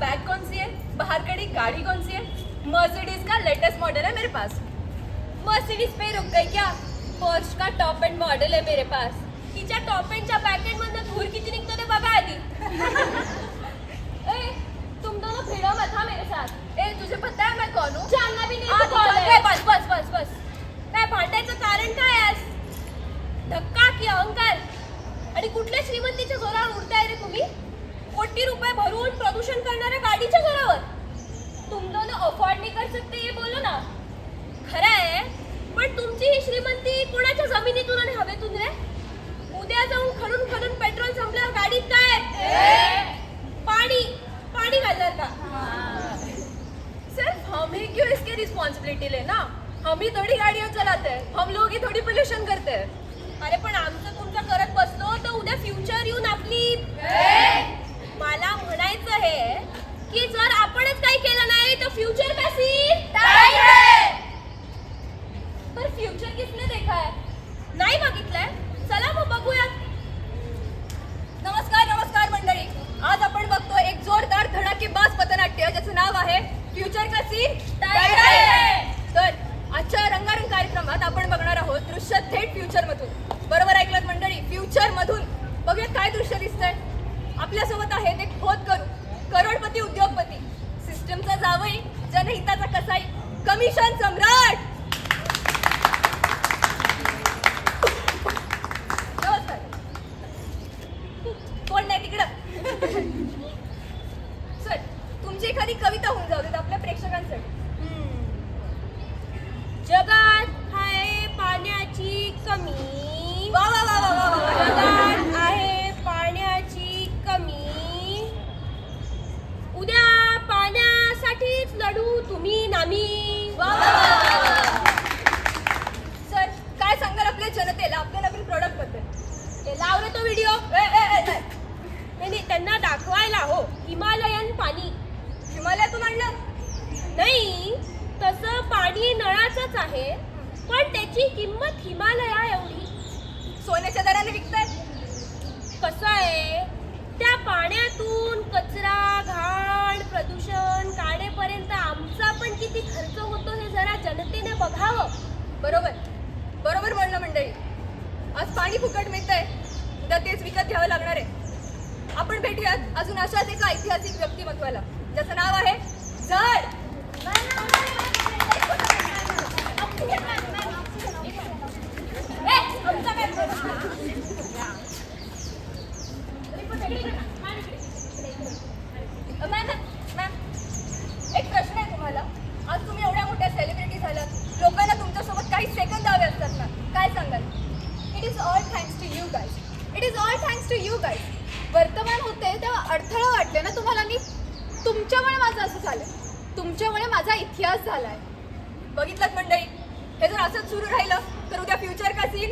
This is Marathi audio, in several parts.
बैग कौन सी है, बाहर खड़ी गाड़ी कौन सी है? मर्सिडीज का लेटेस्ट मॉडल है मेरे पास। मर्सिडीज पे रुक गई क्या? पोर्श का टॉप एंड मॉडल है मेरे पास। तिच्या टॉप एंडच्या पॅकेट मधनं धूर किती निघतो ते बघा आधी। ए, तुम दोनों भिड़ो मत हाँ मेरे साथ। ए, तुझे पता है मैं कौन हूँ? जानना भी नहीं हाँ, तू कौन दिखा है। दे, बस बस बस बस। काय भांडायचं कारण काय आहेस? धक्का की अहंकार? आणि कुठल्या श्रीमंतीच्या जोरावर उडताय रे तुम्ही? कोटी रुपये भरून प्रदूषण करणाऱ्या गाडीच्या जोरावर? तुम दोनों अफोर्ड नहीं कर सकते ये बोलो ना। खरं आहे, पण तुमची ही श्रीमंती कोणाच्या जमिनीतून आणि हवेतून रे? उद्या जाऊन खडून खडून पेट्रोल संपल्यावर गाडीत काय? पाणी पाणी घालणार का? सिर्फ हम ही क्यों इसकी रिस्पॉन्सिबिलिटी लेना? हम ही थोड़ी गाड़ियाँ चलाते हैं, हम लोग ही थोड़ी पोल्यूशन करते हैं। अरे पण आमचं तुमचं करत बसलो तर उद्या फ्युचर येऊन आपली मला म्हणायचं हे की जर आपणच काही केलं नाही तर फ्युचर कशी तर फ्युचर किसने देखा है? नाही बघितलंय? चला मग बघूया। नमस्कार नमस्कार मंडळी, आज आपण बघतो एक जोरदार धडाकेबाज पथनाट्य ज्याचं नाव आहे फ्युचर का सीन तर आजच्या रंगारंग कार्यक्रमात आपण बघणार आहोत दृश्य थेट फ्युचर मधून। बरोबर ऐकलं मंडळी, फ्युचर मधून। बघूया काय दृश्य दिसतंय। आपल्यासोबत आहेत एक होतकरू, करोडपती उद्योगपती, सिस्टमचा जावई, जनहिताचा कसाई, कमिशन सम्राट। नमस्कार। कोण नाही तिकडं? सर, तुमची एखादी कविता होऊन जाऊ देत आपल्या प्रेक्षकांसाठी। जगात आहे पाण्याची कमी, वा वा वा वा वा वा। जगात आहे पाण्याची कमी, उद्या पाण्यासाठीच लढू तुम्ही नामी। वा वा वा वा वा। सर, काय सांगाल आपल्या जनतेला आपल्या नवीन प्रोडक्ट बद्दल? ते लाव रे तो व्हिडिओ। नाही त्यांना दाखवायला हो हिमालयन पाणी। हिमालयातून आणलं? नाही, तसं पाणी नळाचंच आहे पण त्याची किंमत हिमालया एवढी। सोन्याच्या दराने विकताय? कसं आहे, त्या पाण्यातून कचरा, घाण, प्रदूषण काढेपर्यंत आमचा पण किती खर्च होतो हे जरा जनतेने बघावं। बरोबर बरोबर बोलणं मंडळी। आज पाणी फुकट मिळतंय, उद्या तेच विकत घ्यावं लागणार आहे। आपण भेटूयात अजून अशाच एका ऐतिहासिक व्यक्तिमत्वाला ज्याचं नाव आहे जड। मॅम, एक प्रश्न आहे तुम्हाला। आज तुम्ही एवढ्या मोठ्या सेलिब्रिटी झालात, लोकांना तुमच्यासोबत काही सेकंद हवे असतात ना, काय सांगाल? It is all thanks to you guys. It is all thanks to you guys. वर्तमान होते तेव्हा अडथळा वाटले ना तुम्हाला मी? तुमच्यामुळे माझं असं झालं, तुमच्यामुळे माझा इतिहास झालाय. बघितलं मंडळी, हे जर असंच सुरू राहिलं तर उद्या फ्युचर का सीन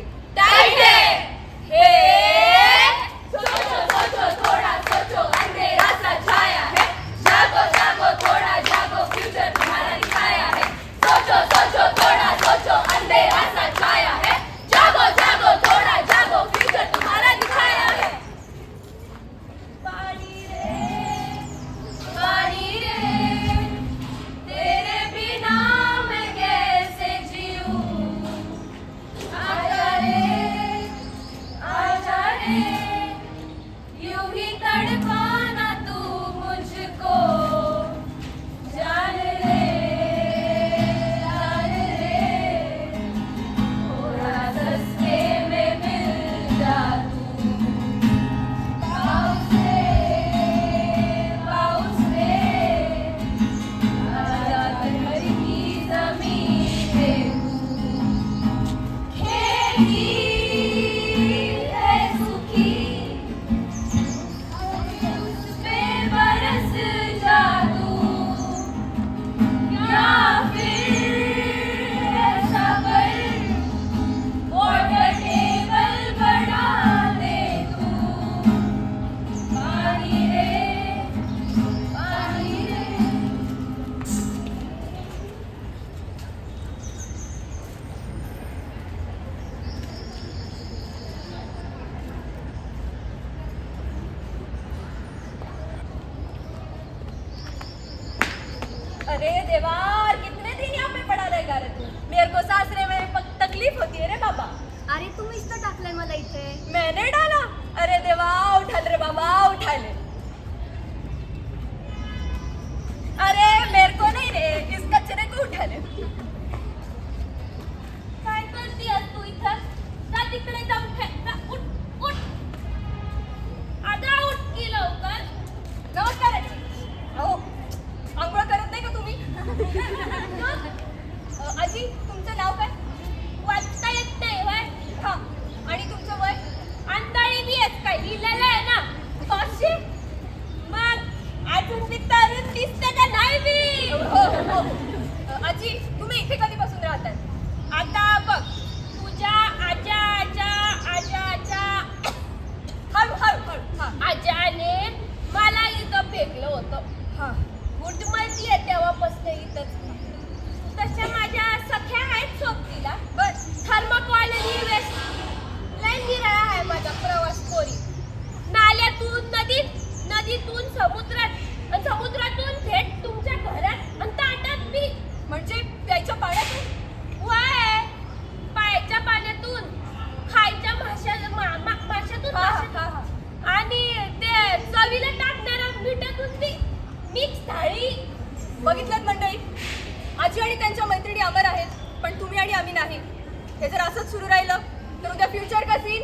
सोचो सोचो थोड़ा सोचो, अंधेरा सा छाया है, जागो जागो थोड़ा जागो, फ्यूचर तुम्हारा दिखाया है। सोचो सोचो थोड़ा सोचो, अंधेरा सा छाया है, जागो जागो थोड़ा जागो, फ्यूचर तुम्हारा दिखाया है। पानी रे तेरे बिना मैं कैसे जीऊं, आजा रे अरे देवा, कितने दिन यहाँ पे पड़ा रहेगा रे तू? मेरे को सासरे में तकलीफ होती है रे बाबा. अरे तुम्हीच तर टाकलंय मला इथे. मैंने डाला. अरे देवा, उठा रे बाबा, उठा ले. अरे मेरे को नहीं रे, इस कचरे को उठा ले. काय करतीयस तू इथं? जा तिकडे जाऊन खेळ. जा, उठ उठ. आता उठ की लवकर. नमस्कार आजी. हो, आंघोळ करत नाही का तुम्ही? आजी, तुमचं नाव काय? वाचता येत नाही वय. हा, आणि तुमचं वय? अंताळी बी येत काय लिहिलेलं आहे ना. कशी? मग अजून ती तरुण दिसते का नाही बी? हो हो. आजी, तुम्ही इथे कधीपासून राहताय? आता बघ, तुझ्या आजा आजा आजा आजा हळू हळू हळू. हा, आजाने मला इथं फेकलं होतं. हा, गुड माहिती आहे तेव्हापासून इथंच. तशा माझ्या सख्या आहेत सोबतीला. बस थर्मोकॉलनी वेस्ट लय निराळा आहे माझा प्रवास पोरी. नाल्यातून नदीत, नदीतून समुद्रात, आणि समुद्रातून थेट तुमच्या घरात आणि ताटात बी. म्हणजे प्यायच्या पाण्यातून? वाय, प्यायच्या पाण्यातून, खायच्या माशातून, आणि ते चवीला टाकणाऱ्या मिठातून बी. मिक्स थाळी. बघितलं मंडळी, आजी आणि त्यांच्या मैत्रिणी अमर आहेत, पण तुम्ही आणि आम्ही नाही. हे जर असंच सुरू राहिलं तर उद्या फ्युचर का सीन?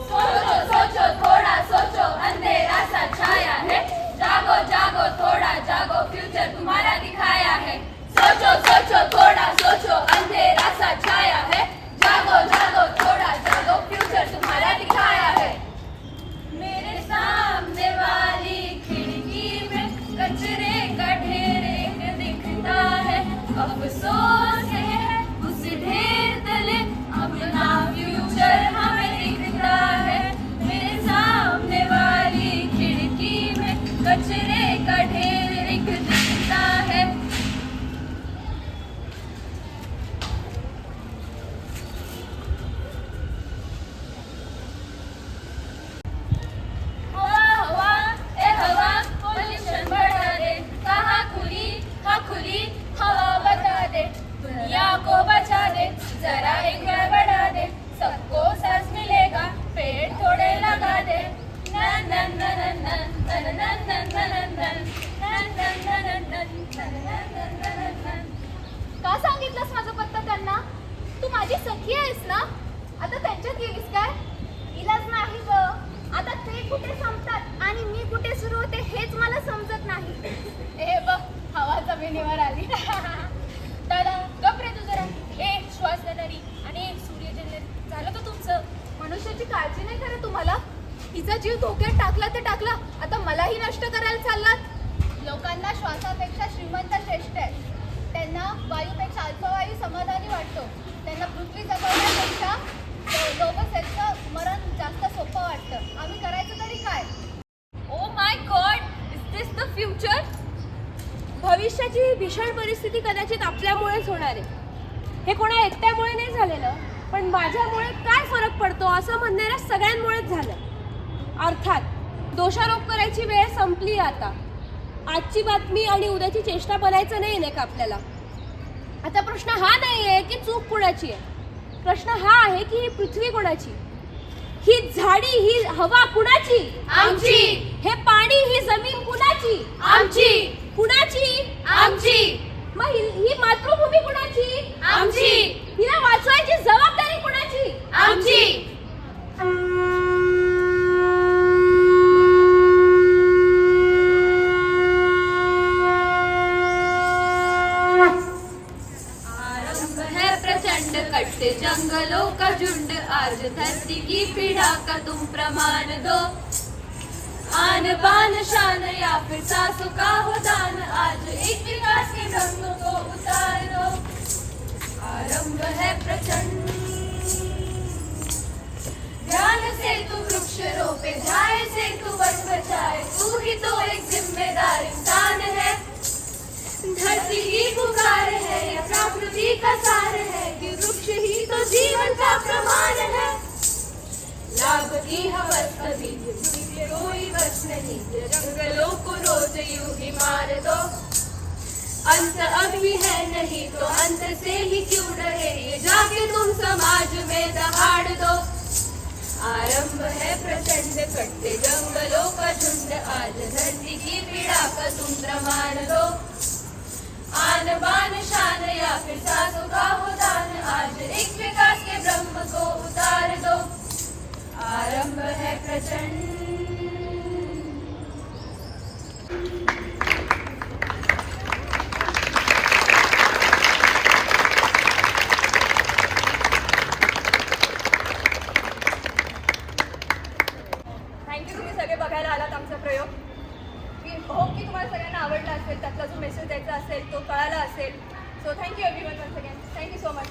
सोचो सोचो थोड़ा सोचो, अंधेरा सा छाया है. जागो जागो थोड़ा जागो, फ्यूचर तुम्हारा दिखाया है. सोचो सोचो थोड़ा सोचो, अंधेरा सा छाया है. जागो जागो थोड़ा जागो, फ्यूचर तुम्हारा दिखाया है. मेरे सामने वाली खिड़की में कचरे का ढेर एक दिखता है. अफसोस है उस ढेर तले अपना फ्यूचर हमें दिखता है. मेरे सामने वाली खिड़की में कचरे का ढेर एक दिखता है. हवा हवा ए हवा, पोल्यूशन बढ़ा दे. कहाँ खुली हाँ खुली हवा बता दे. दुनिया को बचा दे, जरा एक पैर बढ़ा दे. सबको सांस मिलेगा, पेड़ थोड़े लगा दे. नन नन नन नन नन नन नन नन नन नन नन नन नन नन. का सांगितलंस माझा पत्ता त्यांना? तू माझी सखी आहेस ना? आता त्यांच्यात गेलीस काय? इलाज नाही ग. आता ते कुठे संपतात आणि मी कुठे सुरू होते हेच मला समजत नाही. ए बघ, हवा जमिनीवर आली. दादा गप रे तू जरा. ए श्वास देणारी आणि सूर्यजन्य झालं का तुमचं? मनुष्याची काळजी नाही खरं तुम्हाला? तिचा जीव धोक्यात टाकला तर टाकला, आता मलाही नष्ट करायला चाललात. लोकांना श्वासापेक्षा श्रीमंत श्रेष्ठ आहे. त्यांना वायूपेक्षा अल्पवायू समाधानी वाटतो. त्यांना पृथ्वी जगवण्यापेक्षा लोकसेचं मरण जास्त सोपं वाटतं. आम्ही करायचं तरी काय? Oh my God, is this the future? भविष्याची भीषण परिस्थिती कदाचित आपल्यामुळेच होणार आहे. हे कोणा एकट्यामुळे नाही झालेलं, पण माझ्यामुळे काय फरक पडतो असं म्हणणाऱ्या सगळ्यांमुळेच झालं. अर्थात दोषारोप करायची वेळ संपली आता. आजची बातमी आणि उद्याची चेष्टा बनायचं नाही का आपल्याला. आता प्रश्न हा नाही आहे की चूक कुणाची आहे. प्रश्न हा आहे की ही पृथ्वी कोणाची, ही झाडी ही हवा कुणाची? आमची. हे पाणी ही जमीन कुणाची? आमची. कुणाची? आमची. मग ही मातृभूमी कुणाची? आमची. हिला वाचवायची जबाबदारी कुणाची? आमची. कटते जंगलों का झुंड, आज धरती की पीड़ा का तुम प्रमाण दो. आन बान शान या फिर सासों का हो दान, आज एक विकास के ढंगों को उतार दो. आरंभ है प्रचंड, ध्यान से तू वृक्ष रोपे, ध्यान से तू वन बचाए. तू ही तो एक जिम्मेदार इंसान है. धरती ही पुकार है, यह प्रकृति का सार है, कि वृक्ष ही तो जीवन का प्रमाण है. लाभ की हवस कभी कोई बस नहीं, जंगलों रोज यूं ही मार दो। अंत अभी है नहीं तो अंत से ही क्यों डरे, ये जाके तुम समाज में दहाड़ दो। आरंभ है प्रचंड कटते जंगलों का झुंड, आज धरती की पीड़ा का तुम प्रमाण दो। आन बान शान या फिर सासों का हो दान, आज एक विकास के ब्रह्म को उतार दो। आरंभ है प्रचंड। थँक्यू तुम्ही सगळे बघायला आलात आमचा प्रयोग. मी होप की तुम्हाला सगळ्यांना आवडला असेल, त्यातला जो मेसेज द्यायचा असेल तो कळाला असेल. So thank you everyone once again. Thank you so much.